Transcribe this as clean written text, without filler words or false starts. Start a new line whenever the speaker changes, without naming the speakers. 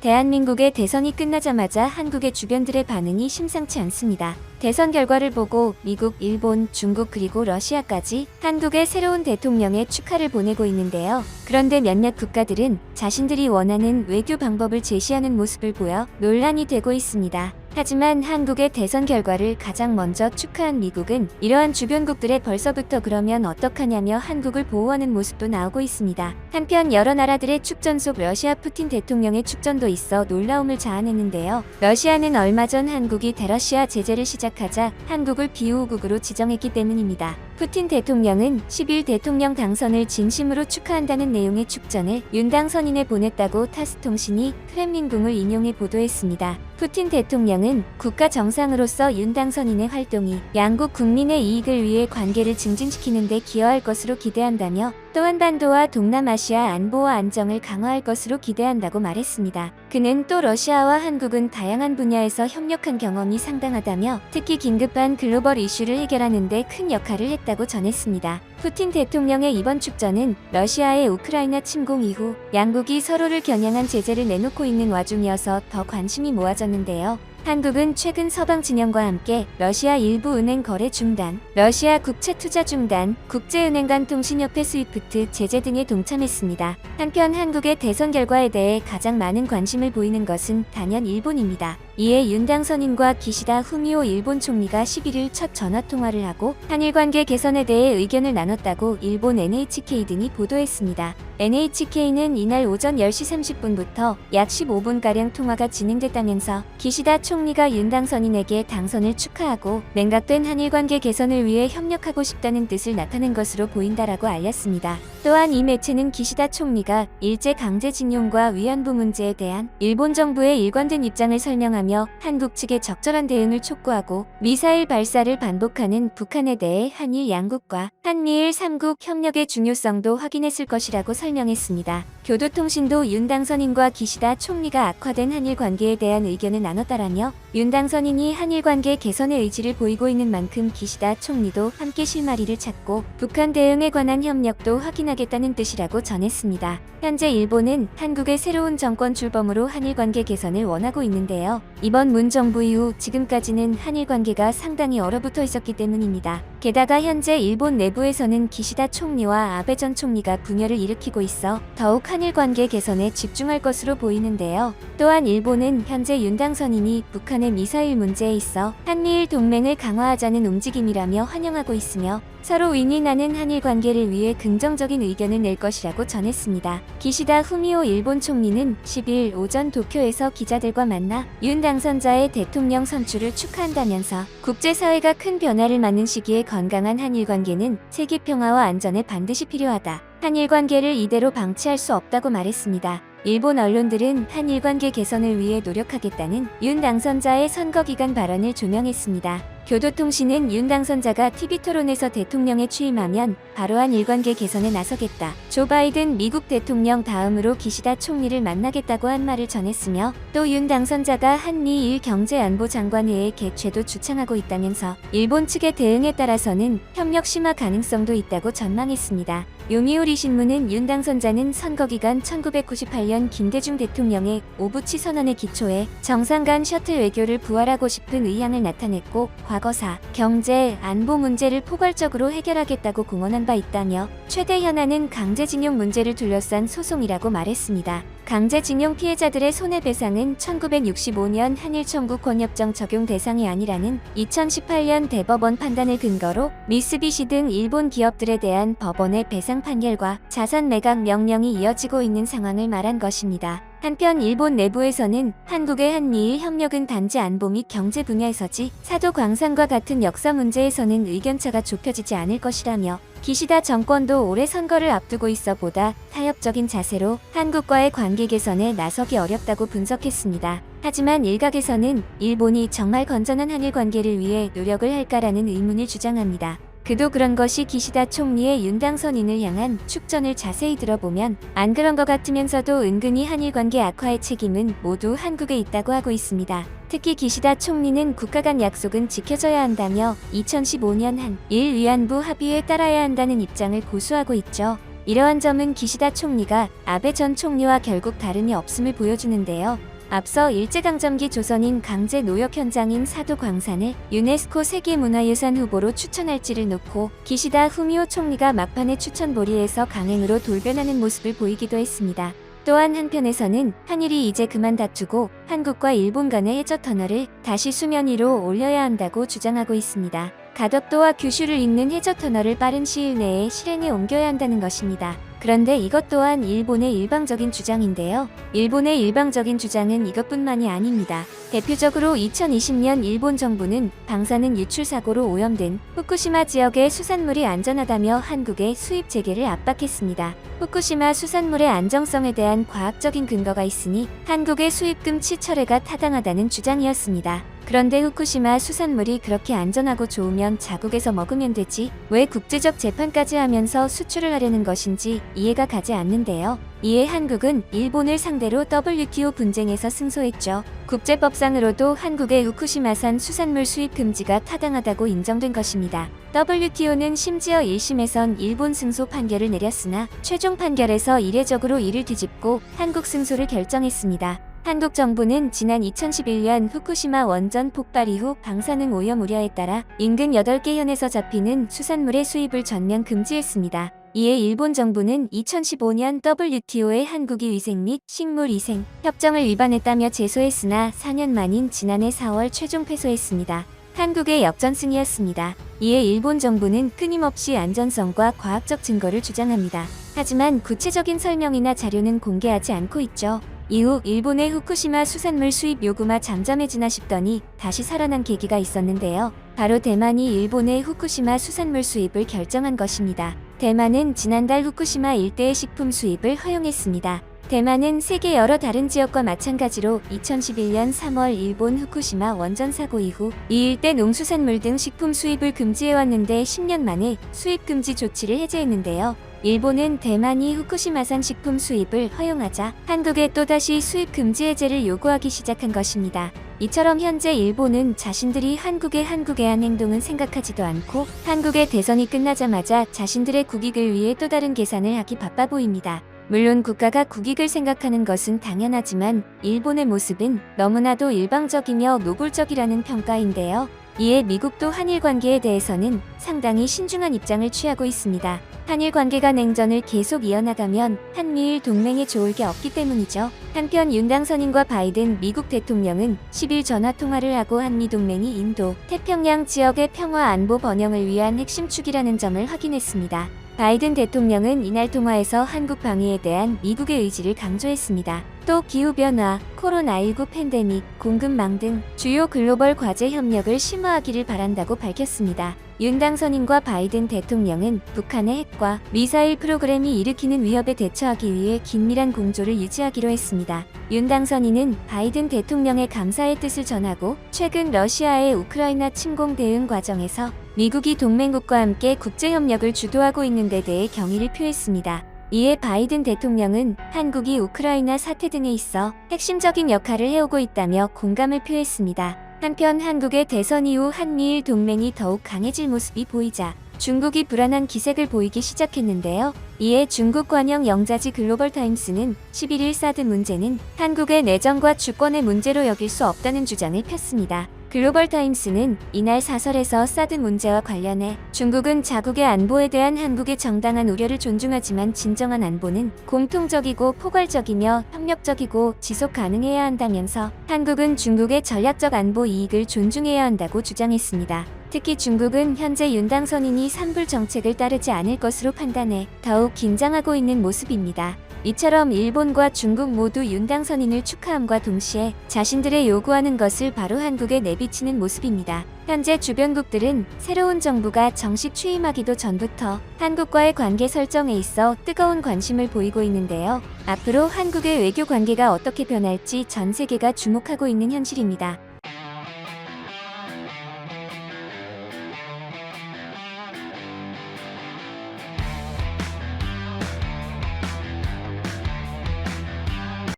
대한민국의 대선이 끝나자마자 한국의 주변들의 반응이 심상치 않습니다. 대선 결과를 보고 미국, 일본, 중국 그리고 러시아까지 한국의 새로운 대통령에 축하를 보내고 있는데요. 그런데 몇몇 국가들은 자신들이 원하는 외교 방법을 제시하는 모습을 보여 논란이 되고 있습니다. 하지만 한국의 대선 결과를 가장 먼저 축하한 미국은 이러한 주변국들에 벌써부터 그러면 어떡하냐며 한국을 보호하는 모습도 나오고 있습니다. 한편 여러 나라들의 축전 속 러시아 푸틴 대통령의 축전도 있어 놀라움을 자아냈는데요. 러시아는 얼마 전 한국이 대러시아 제재를 시작하자 한국을 비호국으로 지정했기 때문입니다. 푸틴 대통령은 10일 대통령 당선을 진심으로 축하한다는 내용의 축전을 윤 당선인에 보냈다고 타스통신이 크렘린궁을 인용해 보도했습니다. 푸틴 대통령은 국가 정상으로서 윤 당선인의 활동이 양국 국민의 이익을 위해 관계를 증진시키는 데 기여할 것으로 기대한다며 또 한반도와 동남아시아 안보와 안정을 강화할 것으로 기대한다고 말했습니다. 그는 또 러시아와 한국은 다양한 분야에서 협력한 경험이 상당하다며 특히 긴급한 글로벌 이슈를 해결하는 데 큰 역할을 했다고 전했습니다. 푸틴 대통령의 이번 축전은 러시아의 우크라이나 침공 이후 양국이 서로를 겨냥한 제재를 내놓고 있는 와중이어서 더 관심이 모아졌는데요. 한국은 최근 서방 진영과 함께 러시아 일부 은행 거래 중단, 러시아 국채 투자 중단, 국제은행 간 통신협회 스위프트 제재 등에 동참했습니다. 한편 한국의 대선 결과에 대해 가장 많은 관심을 보이는 것은 단연 일본입니다. 이에 윤 당선인과 기시다 후미오 일본 총리가 11일 첫 전화통화를 하고 한일 관계 개선에 대해 의견을 나눴다고 일본 NHK 등이 보도했습니다. NHK는 이날 오전 10시 30분부터 약 15분가량 통화가 진행됐다면서 기시다 총리가 윤 당선인에게 당선을 축하하고 냉각된 한일 관계 개선을 위해 협력하고 싶다는 뜻을 나타낸 것으로 보인다라고 알렸습니다. 또한 이 매체는 기시다 총리가 일제 강제징용과 위안부 문제에 대한 일본 정부의 일관된 입장을 설명하며 한국 측의 적절한 대응을 촉구하고 미사일 발사를 반복하는 북한에 대해 한일 양국과 한미일 3국 협력의 중요성도 확인했을 것이라고 설명했습니다. 교도통신도 윤 당선인과 기시다 총리가 악화된 한일 관계에 대한 의견을 나눴다라며 윤 당선인이 한일 관계 개선의 의지를 보이고 있는 만큼 기시다 총리도 함께 실마리를 찾고 북한 대응에 관한 협력도 확인하겠다는 뜻이라고 전했습니다. 현재 일본은 한국의 새로운 정권 출범으로 한일 관계 개선을 원하고 있는데요. 이번 문 정부 이후 지금까지는 한일 관계가 상당히 얼어붙어 있었기 때문입니다. 게다가 현재 일본 내부에서는 기시다 총리와 아베 전 총리가 분열을 일으키고 있어 더욱 한일 관계 개선에 집중할 것으로 보이는데요. 또한 일본은 현재 윤 당선인이 북한의 미사일 문제에 있어 한미일 동맹을 강화하자는 움직임이라며 환영하고 있으며 서로 윈윈하는 한일 관계를 위해 긍정적인 의견을 낼 것이라고 전했습니다. 기시다 후미오 일본 총리는 10일 오전 도쿄에서 기자들과 만나 윤 당선자의 대통령 선출을 축하한다면서 국제사회가 큰 변화를 맞는 시기에 건강한 한일 관계는 세계 평화와 안전에 반드시 필요하다. 한일 관계를 이대로 방치할 수 없다고 말했습니다. 일본 언론들은 한일 관계 개선을 위해 노력하겠다는 윤 당선자의 선거기간 발언을 조명했습니다. 교도통신은 윤 당선자가 TV토론에서 대통령에 취임하면 바로 한일 관계 개선에 나서겠다. 조 바이든 미국 대통령 다음으로 기시다 총리를 만나겠다고 한 말을 전했으며 또 윤 당선자가 한미일 경제안보장관회의 개최도 주창하고 있다면서 일본 측의 대응에 따라서는 협력 심화 가능성도 있다고 전망했습니다. 요미우리 신문은 윤 당선자는 선거기간 1998년 김대중 대통령의 오부치 선언에 기초해 정상 간 셔틀 외교를 부활하고 싶은 의향을 나타냈고 과거사, 경제, 안보 문제를 포괄적으로 해결하겠다고 공언한 바 있다며 최대 현안은 강제징용 문제를 둘러싼 소송이라고 말했습니다. 강제징용 피해자들의 손해배상은 1965년 한일청구권협정 적용 대상이 아니라는 2018년 대법원 판단을 근거로 미쓰비시 등 일본 기업들에 대한 법원의 배상 판결과 자산 매각 명령이 이어지고 있는 상황을 말한 것입니다. 한편 일본 내부에서는 한국의 한미일 협력은 단지 안보 및 경제 분야에서지 사도 광산과 같은 역사 문제에서는 의견차가 좁혀지지 않을 것이라며 기시다 정권도 올해 선거를 앞두고 있어 보다 타협적인 자세로 한국과의 관계 개선에 나서기 어렵다고 분석했습니다. 하지만 일각에서는 일본이 정말 건전한 한일 관계를 위해 노력을 할까라는 의문을 주장합니다. 그도 그런 것이 기시다 총리의 윤 당선인을 향한 축전을 자세히 들어보면 안 그런 것 같으면서도 은근히 한일 관계 악화의 책임은 모두 한국에 있다고 하고 있습니다. 특히 기시다 총리는 국가 간 약속은 지켜져야 한다며 2015년 한일 위안부 합의에 따라야 한다는 입장을 고수하고 있죠. 이러한 점은 기시다 총리가 아베 전 총리와 결국 다름이 없음을 보여주는데요. 앞서 일제강점기 조선인 강제 노역 현장인 사도 광산을 유네스코 세계문화유산 후보로 추천할지를 놓고 기시다 후미오 총리가 막판에 추천 보리에서 강행으로 돌변하는 모습을 보이기도 했습니다. 또한 한편에서는 한일이 이제 그만 다투고 한국과 일본 간의 해저터널을 다시 수면 위로 올려야 한다고 주장하고 있습니다. 가덕도와 규슈를 잇는 해저터널을 빠른 시일 내에 실행에 옮겨야 한다는 것입니다. 그런데 이것 또한 일본의 일방적인 주장인데요. 일본의 일방적인 주장은 이것뿐만이 아닙니다. 대표적으로 2020년 일본 정부는 방사능 유출 사고로 오염된 후쿠시마 지역의 수산물이 안전하다며 한국의 수입 재개를 압박했습니다. 후쿠시마 수산물의 안정성에 대한 과학적인 근거가 있으니 한국의 수입 금지 철회가 타당하다는 주장이었습니다. 그런데 후쿠시마 수산물이 그렇게 안전하고 좋으면 자국에서 먹으면 되지 왜 국제적 재판까지 하면서 수출을 하려는 것인지 이해가 가지 않는데요. 이에 한국은 일본을 상대로 WTO 분쟁에서 승소했죠. 국제법상으로도 한국의 후쿠시마산 수산물 수입 금지가 타당하다고 인정된 것입니다. WTO는 심지어 1심에선 일본 승소 판결을 내렸으나 최종 판결에서 이례적으로 이를 뒤집고 한국 승소를 결정했습니다. 한국 정부는 지난 2011년 후쿠시마 원전 폭발 이후 방사능 오염 우려에 따라 인근 8개 현에서 잡히는 수산물의 수입을 전면 금지했습니다. 이에 일본 정부는 2015년 WTO의 한국이 위생 및 식물위생 협정을 위반했다며 제소했으나 4년 만인 지난해 4월 최종 패소했습니다. 한국의 역전승이었습니다. 이에 일본 정부는 끊임없이 안전성과 과학적 증거를 주장합니다. 하지만 구체적인 설명이나 자료는 공개하지 않고 있죠. 이후 일본의 후쿠시마 수산물 수입 요구가 잠잠해지나 싶더니 다시 살아난 계기가 있었는데요. 바로 대만이 일본의 후쿠시마 수산물 수입을 결정한 것입니다. 대만은 지난달 후쿠시마 일대의 식품 수입을 허용했습니다. 대만은 세계 여러 다른 지역과 마찬가지로 2011년 3월 일본 후쿠시마 원전 사고 이후 이 일대 농수산물 등 식품 수입을 금지해왔는데 10년 만에 수입 금지 조치를 해제했는데요. 일본은 대만이 후쿠시마산 식품 수입을 허용하자 한국에 또다시 수입 금지 해제를 요구하기 시작한 것입니다. 이처럼 현재 일본은 자신들이 한국의 한 행동은 생각하지도 않고 한국의 대선이 끝나자마자 자신들의 국익을 위해 또 다른 계산을 하기 바빠 보입니다. 물론 국가가 국익을 생각하는 것은 당연하지만 일본의 모습은 너무나도 일방적이며 노골적이라는 평가인데요. 이에 미국도 한일 관계에 대해서는 상당히 신중한 입장을 취하고 있습니다. 한일 관계가 냉전을 계속 이어나가면 한미일 동맹에 좋을 게 없기 때문이죠. 한편 윤당선인과 바이든 미국 대통령은 10일 전화통화를 하고 한미 동맹이 인도, 태평양 지역의 평화 안보 번영을 위한 핵심 축이라는 점을 확인했습니다. 바이든 대통령은 이날 통화에서 한국 방위에 대한 미국의 의지를 강조했습니다. 또 기후변화, 코로나19 팬데믹, 공급망 등 주요 글로벌 과제 협력을 심화하기를 바란다고 밝혔습니다. 윤당선인과 바이든 대통령은 북한의 핵과 미사일 프로그램이 일으키는 위협에 대처하기 위해 긴밀한 공조를 유지하기로 했습니다. 윤당선인은 바이든 대통령의 감사의 뜻을 전하고 최근 러시아의 우크라이나 침공 대응 과정에서 미국이 동맹국과 함께 국제협력을 주도하고 있는 데 대해 경의를 표했습니다. 이에 바이든 대통령은 한국이 우크라이나 사태 등에 있어 핵심적인 역할을 해오고 있다며 공감을 표했습니다. 한편 한국의 대선 이후 한미일 동맹이 더욱 강해질 모습이 보이자 중국이 불안한 기색을 보이기 시작했는데요. 이에 중국 관영 영자지 글로벌타임스는 11일 사드 문제는 한국의 내정과 주권의 문제로 여길 수 없다는 주장을 폈습니다. 글로벌타임스는 이날 사설에서 사드 문제와 관련해 중국은 자국의 안보에 대한 한국의 정당한 우려를 존중하지만 진정한 안보는 공통적이고 포괄적이며 협력적이고 지속 가능해야 한다면서 한국은 중국의 전략적 안보 이익을 존중해야 한다고 주장했습니다. 특히 중국은 현재 윤당선인이 산불 정책을 따르지 않을 것으로 판단해 더욱 긴장하고 있는 모습입니다. 이처럼 일본과 중국 모두 윤당선인을 축하함과 동시에 자신들의 요구하는 것을 바로 한국에 내비치는 모습입니다. 현재 주변국들은 새로운 정부가 정식 취임하기도 전부터 한국과의 관계 설정에 있어 뜨거운 관심을 보이고 있는데요. 앞으로 한국의 외교 관계가 어떻게 변할지 전 세계가 주목하고 있는 현실입니다.